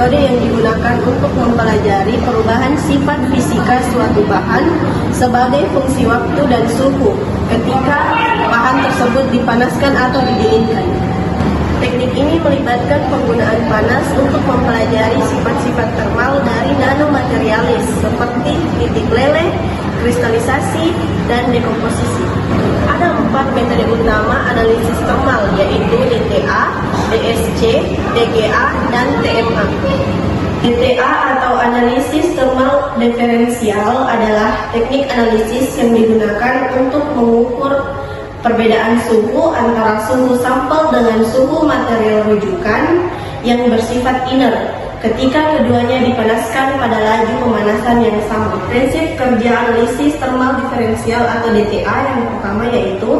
metode yang digunakan untuk mempelajari perubahan sifat fisika suatu bahan sebagai fungsi waktu dan suhu ketika bahan tersebut dipanaskan atau didinginkan. Teknik ini melibatkan penggunaan panas untuk mempelajari sifat-sifat termal dari nanomaterialis seperti titik leleh, kristalisasi, dan dekomposisi. Ada 4 metode utama analisis termal, yaitu DTA, DSC, DGA, dan TMA. DTA atau analisis termal diferensial adalah teknik analisis yang digunakan untuk mengukur perbedaan suhu antara suhu sampel dengan suhu material rujukan yang bersifat inert ketika keduanya dipanaskan pada laju pemanasan yang sama. Prinsip kerja analisis termal diferensial atau DTA yang pertama yaitu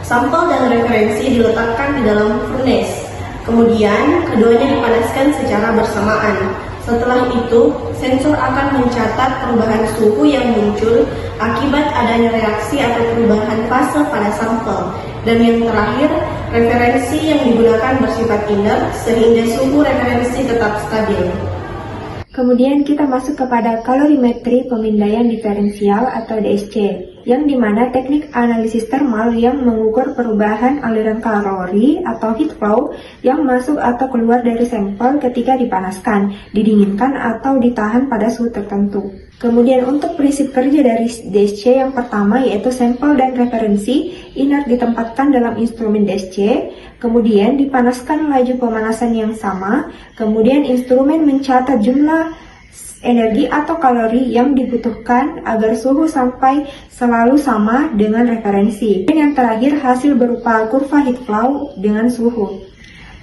sampel dan referensi diletakkan di dalam furnace. Kemudian keduanya dipanaskan secara bersamaan. Setelah itu, sensor akan mencatat perubahan suhu yang muncul akibat adanya reaksi atau perubahan fase pada sampel. Dan yang terakhir, referensi yang digunakan bersifat inert sehingga suhu referensi tetap stabil. Kemudian kita masuk kepada kalorimetri pemindaian diferensial atau DSC, yang dimana teknik analisis termal yang mengukur perubahan aliran kalori atau heat flow yang masuk atau keluar dari sampel ketika dipanaskan, didinginkan, atau ditahan pada suhu tertentu. Kemudian untuk prinsip kerja dari DSC yang pertama yaitu sampel dan referensi inert ditempatkan dalam instrumen DSC, kemudian dipanaskan laju pemanasan yang sama, kemudian instrumen mencatat jumlah energi atau kalori yang dibutuhkan agar suhu sampai selalu sama dengan referensi. Dan yang terakhir hasil berupa kurva heat flow dengan suhu.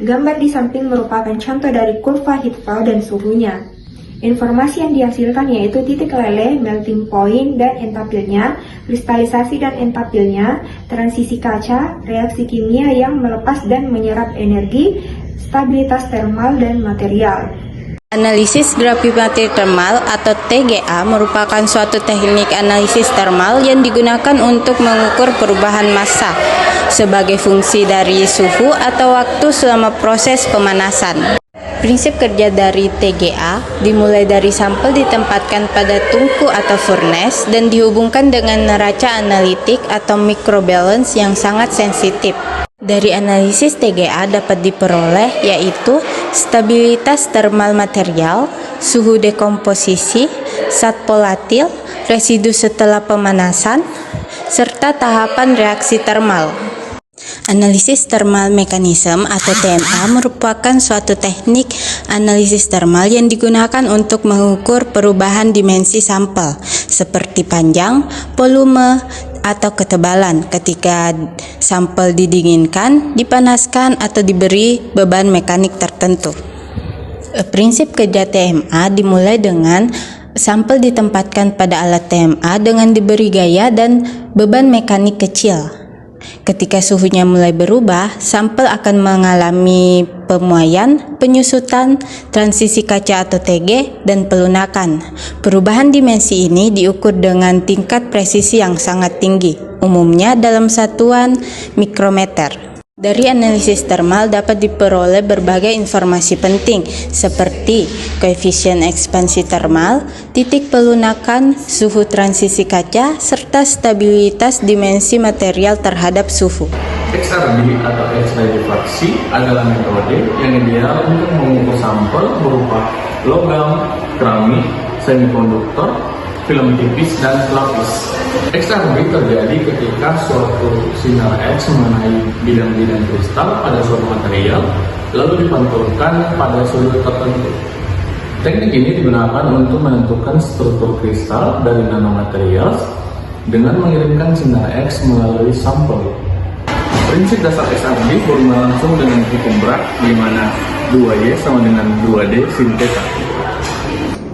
Gambar di samping merupakan contoh dari kurva heat flow dan suhunya. Informasi yang dihasilkan yaitu titik leleh, melting point, dan entapilnya, kristalisasi dan entapilnya, transisi kaca, reaksi kimia yang melepas dan menyerap energi, stabilitas termal dan material. Analisis gravimetri termal atau TGA merupakan suatu teknik analisis termal yang digunakan untuk mengukur perubahan massa sebagai fungsi dari suhu atau waktu selama proses pemanasan. Prinsip kerja dari TGA dimulai dari sampel ditempatkan pada tungku atau furnace dan dihubungkan dengan neraca analitik atau microbalance yang sangat sensitif. Dari analisis TGA dapat diperoleh yaitu stabilitas termal material, suhu dekomposisi, zat volatil, residu setelah pemanasan, serta tahapan reaksi termal. Analisis thermal mechanism atau TMA merupakan suatu teknik analisis termal yang digunakan untuk mengukur perubahan dimensi sampel seperti panjang, volume, atau ketebalan ketika sampel didinginkan, dipanaskan, atau diberi beban mekanik tertentu. Prinsip kerja TMA dimulai dengan sampel ditempatkan pada alat TMA dengan diberi gaya dan beban mekanik kecil. Ketika suhunya mulai berubah, sampel akan mengalami pemuaian, penyusutan, transisi kaca atau TG, dan pelunakan. Perubahan dimensi ini diukur dengan tingkat presisi yang sangat tinggi, umumnya dalam satuan mikrometer. Dari analisis termal dapat diperoleh berbagai informasi penting seperti koefisien ekspansi termal, titik pelunakan, suhu transisi kaca, serta stabilitas dimensi material terhadap suhu. XRD atau X-ray diffraksi adalah metode yang ideal untuk mengukur sampel berupa logam, keramik, semikonduktor, film tipis, dan lapis. XRD terjadi ketika suatu sinar X mengenai bidang-bidang kristal pada suatu material lalu dipantulkan pada sudut tertentu. Teknik ini digunakan untuk menentukan struktur kristal dari nanomaterial dengan mengirimkan sinar X melalui sampel. Prinsip dasar XRD berhubungan langsung dengan hukum Bragg, di mana 2Y sama dengan 2D sin theta.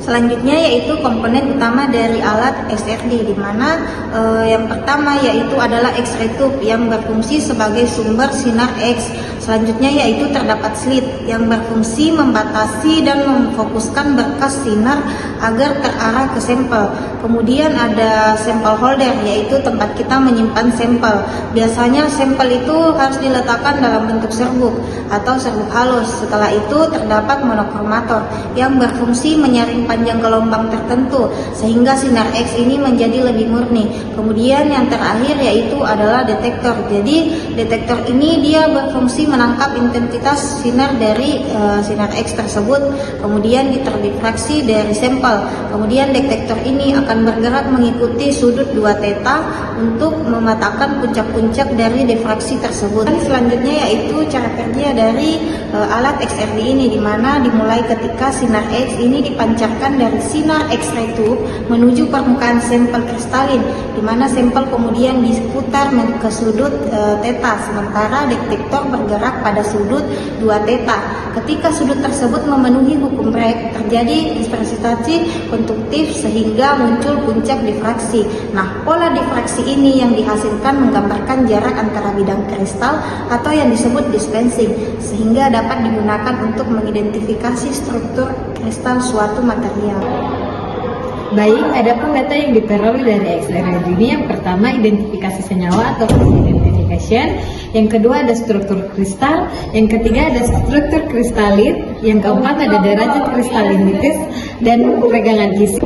Selanjutnya yaitu komponen utama dari alat XRD, di mana yang pertama yaitu adalah X-ray tube yang berfungsi sebagai sumber sinar X Selanjutnya yaitu terdapat slit yang berfungsi membatasi dan memfokuskan berkas sinar agar terarah ke sampel. Kemudian ada sampel holder, yaitu tempat kita menyimpan sampel. Biasanya sampel itu harus diletakkan dalam bentuk serbuk atau serbuk halus. Setelah itu terdapat monokromator yang berfungsi menyaring panjang gelombang tertentu sehingga sinar X ini menjadi lebih murni. Kemudian yang terakhir yaitu adalah detektor. Jadi detektor ini dia berfungsi menangkap intensitas sinar dari sinar X tersebut, kemudian diterdiffraksi dari sampel. Kemudian detektor ini akan bergerak mengikuti sudut 2 theta untuk mematahkan puncak-puncak dari diffraksi tersebut. Dan selanjutnya yaitu cara kerja dari alat XRD ini, di mana dimulai ketika sinar X ini dipancarkan dari sinar X-ray tube menuju permukaan sampel kristalin, di mana sampel kemudian diputar ke sudut theta, sementara detektor bergerak pada sudut 2 theta. Ketika sudut tersebut memenuhi hukum Bragg, terjadi dispersitasi konduktif sehingga muncul puncak difraksi. Nah, pola difraksi ini yang dihasilkan menggambarkan jarak antara bidang kristal atau yang disebut dispensing, sehingga dapat digunakan untuk mengidentifikasi struktur kristal suatu material. Baik, ada pun data yang diperoleh dari XRD ini. Yang pertama, identifikasi senyawa atau identification. Yang kedua ada struktur kristal. Yang ketiga ada struktur kristalit. Yang keempat ada derajat kristalinitas dan pegangan isi.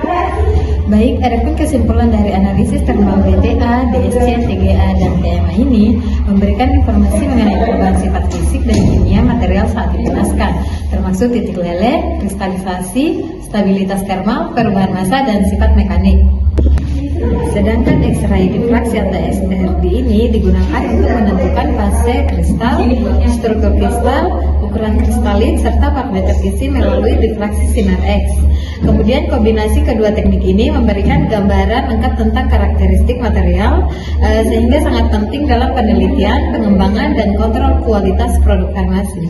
Baik, adapun kesimpulan dari analisis thermal BTA, DSC, TGA, dan TMA ini memberikan informasi mengenai perubahan sifat fisik dan kimia material saat dipanaskan, termasuk titik leleh, kristalisasi, stabilitas termal, perubahan massa, dan sifat mekanik. Sedangkan X-ray diffraksi atau XRD ini digunakan untuk menentukan fase kristal, struktur kristal, ukuran kristalin, serta parameter isi melalui diffraksi sinar X. Kemudian kombinasi kedua teknik ini memberikan gambaran lengkap tentang karakteristik material, sehingga sangat penting dalam penelitian, pengembangan, dan kontrol kualitas produk farmasi.